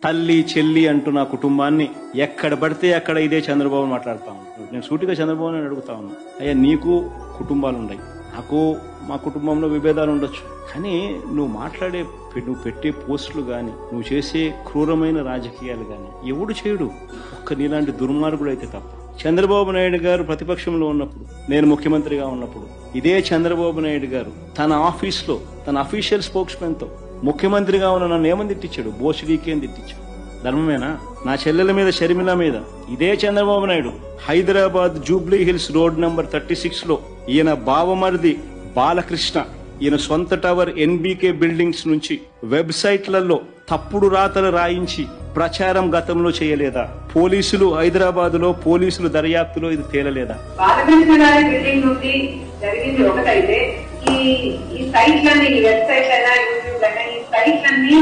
తల్లి చెల్లి అంటూ నా కుటుంబాన్ని ఎక్కడ పడితే అక్కడ ఇదే చంద్రబాబు మాట్లాడుతా ఉన్నాను. నేను సూటిగా చంద్రబాబు అని అడుగుతా ఉన్నా, అయ్యా నీకు కుటుంబాలు ఉన్నాయి, నాకు మా కుటుంబంలో విభేదాలు ఉండొచ్చు, కానీ నువ్వు పెట్టే పోస్టులు కానీ నువ్వు చేసే క్రూరమైన రాజకీయాలు కానీ ఎవడు చేయడు, ఒక్క నీలాంటి దుర్మార్గుడు అయితే తప్ప. చంద్రబాబు నాయుడు గారు ప్రతిపక్షంలో ఉన్నప్పుడు, నేను ముఖ్యమంత్రిగా ఉన్నప్పుడు, ఇదే చంద్రబాబు నాయుడు గారు తన ఆఫీస్లో తన అఫీషియల్ స్పోక్స్మెన్ తో ముఖ్యమంత్రిగా ఉన్న నన్ను ఏమని తిట్టించాడు, బోసిడీకేం తిట్టించాడు. ధర్మమేనా? నా చెల్లెల మీద, షర్మిల మీద ఇదే Chandrababu Naidu Hyderabad Jubilee hills road number 36 లో ఈయన బావమరిది బాలకృష్ణ ఈయన సొంత టవర్ ఎన్బీకే బిల్డింగ్స్ నుంచి వెబ్సైట్లలో తప్పుడు రాతలు రాయించి ప్రచారం గతంలో చేయలేదా? పోలీసులు హైదరాబాద్ లో పోలీసులు దర్యాప్తులో ఇది తేలలేదా? బాలకృష్ణ గారి బిల్డింగ్ నుండి జరిగింది ఒకటైతే ఈ సైట్లన్నీ, ఈ వెబ్సైట్ అయినా యూట్యూబ్ అయినా ఈ సైట్లన్నీ